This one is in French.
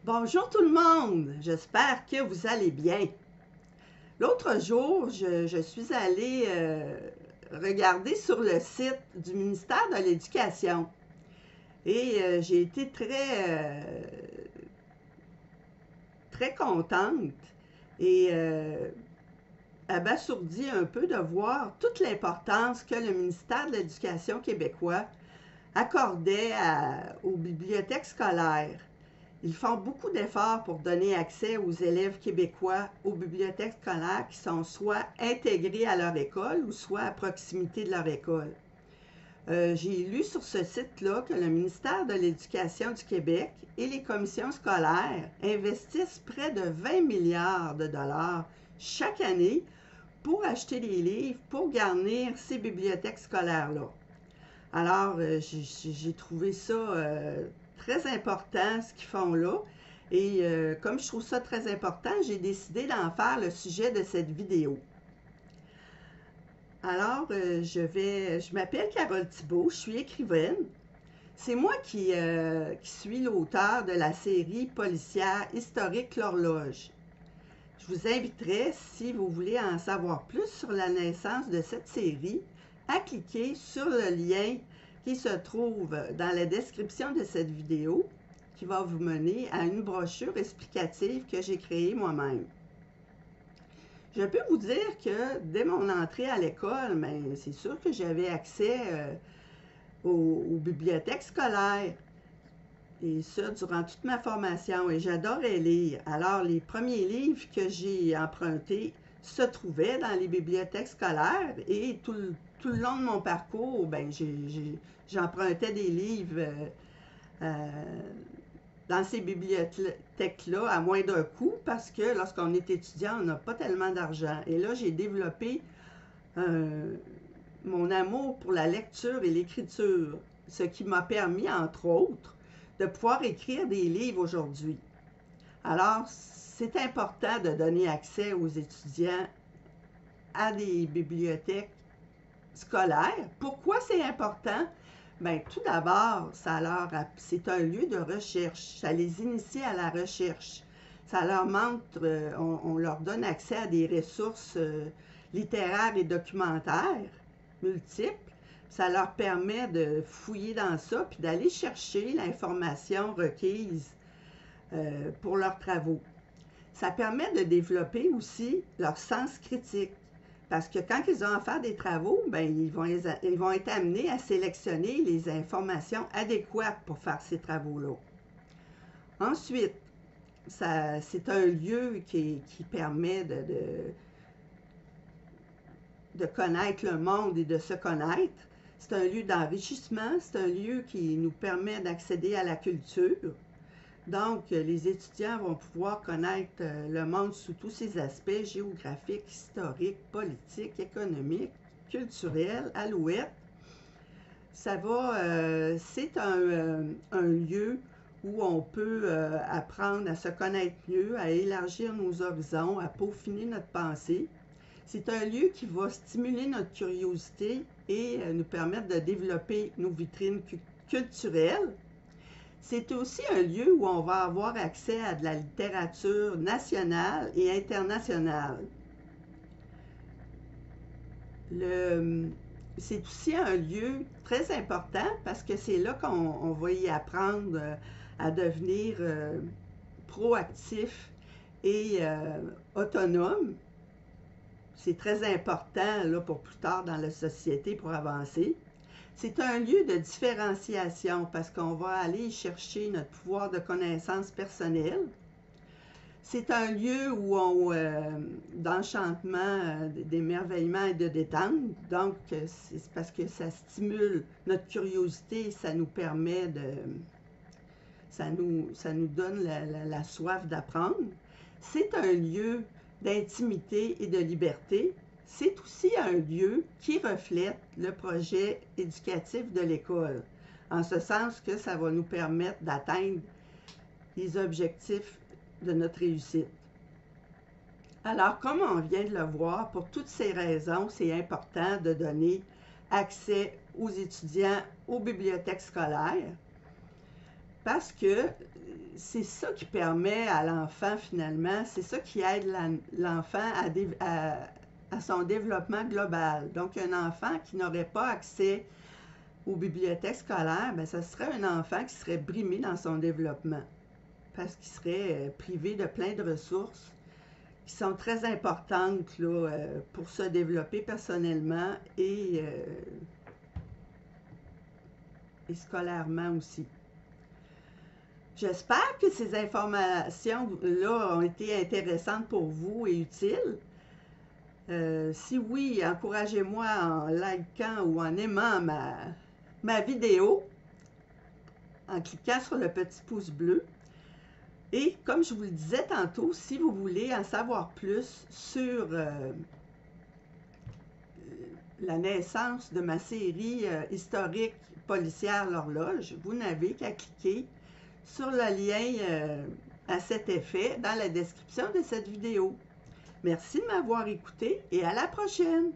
Bonjour tout le monde, j'espère que vous allez bien. L'autre jour, je suis allée regarder sur le site du ministère de l'Éducation et j'ai été très contente et abasourdie un peu de voir toute l'importance que le ministère de l'Éducation québécois accordait aux bibliothèques scolaires. Ils font beaucoup d'efforts pour donner accès aux élèves québécois aux bibliothèques scolaires qui sont soit intégrées à leur école ou soit à proximité de leur école. J'ai lu sur ce site-là que le ministère de l'Éducation du Québec et les commissions scolaires investissent près de 20 milliards de dollars chaque année pour acheter des livres pour garnir ces bibliothèques scolaires-là. Alors, j'ai trouvé ça très important, ce qu'ils font là. Et comme je trouve ça très important, j'ai décidé d'en faire le sujet de cette vidéo. Alors, je m'appelle Carole Thibault, je suis écrivaine. C'est moi qui suis l'auteur de la série policière historique L'Horloge. Je vous inviterai, si vous voulez en savoir plus sur la naissance de cette série, à cliquer sur le lien qui se trouve dans la description de cette vidéo, qui va vous mener à une brochure explicative que j'ai créée moi-même. Je peux vous dire que dès mon entrée à l'école, c'est sûr que j'avais accès aux bibliothèques scolaires, et ça durant toute ma formation, et j'adorais lire. Alors, les premiers livres que j'ai empruntés se trouvaient dans les bibliothèques scolaires, et tout le long de mon parcours, j'empruntais des livres dans ces bibliothèques-là à moindre coût, parce que lorsqu'on est étudiant, on n'a pas tellement d'argent. Et là, j'ai développé mon amour pour la lecture et l'écriture, ce qui m'a permis, entre autres, de pouvoir écrire des livres aujourd'hui. Alors, c'est important de donner accès aux étudiants à des bibliothèques scolaires. Pourquoi c'est important? Tout d'abord, c'est un lieu de recherche. Ça les initie à la recherche. Ça leur montre, on leur donne accès à des ressources littéraires et documentaires multiples. Ça leur permet de fouiller dans ça puis d'aller chercher l'information requise pour leurs travaux. Ça permet de développer aussi leur sens critique. Parce que quand ils ont à faire des travaux, ils vont être amenés à sélectionner les informations adéquates pour faire ces travaux-là. Ensuite, c'est un lieu qui permet de connaître le monde et de se connaître. C'est un lieu d'enrichissement, c'est un lieu qui nous permet d'accéder à la culture. Donc, les étudiants vont pouvoir connaître le monde sous tous ses aspects géographiques, historiques, politiques, économiques, culturels, alouettes. C'est un lieu où on peut apprendre à se connaître mieux, à élargir nos horizons, à peaufiner notre pensée. C'est un lieu qui va stimuler notre curiosité et nous permettre de développer nos vitrines culturelles. C'est aussi un lieu où on va avoir accès à de la littérature nationale et internationale. C'est aussi un lieu très important parce que c'est là qu'on va y apprendre à devenir proactif et autonome. C'est très important là, pour plus tard dans la société pour avancer. C'est un lieu de différenciation parce qu'on va aller chercher notre pouvoir de connaissance personnelle. C'est un lieu où d'enchantement, d'émerveillement et de détente. Donc, c'est parce que ça stimule notre curiosité, ça nous permet ça nous donne la soif d'apprendre. C'est un lieu d'intimité et de liberté. C'est aussi un lieu qui reflète le projet éducatif de l'école, en ce sens que ça va nous permettre d'atteindre les objectifs de notre réussite. Alors, comme on vient de le voir, pour toutes ces raisons, c'est important de donner accès aux étudiants aux bibliothèques scolaires. Parce que c'est ça qui permet à l'enfant, finalement, c'est ça qui aide l'enfant à son développement global. Donc, un enfant qui n'aurait pas accès aux bibliothèques scolaires, bien, ça serait un enfant qui serait brimé dans son développement parce qu'il serait privé de plein de ressources qui sont très importantes là, pour se développer personnellement et scolairement aussi. J'espère que ces informations-là ont été intéressantes pour vous et utiles. Si oui, encouragez-moi en likant ou en aimant ma vidéo, en cliquant sur le petit pouce bleu. Et comme je vous le disais tantôt, si vous voulez en savoir plus sur la naissance de ma série historique policière L'Horloge, vous n'avez qu'à cliquer sur le lien à cet effet dans la description de cette vidéo. Merci de m'avoir écouté et à la prochaine!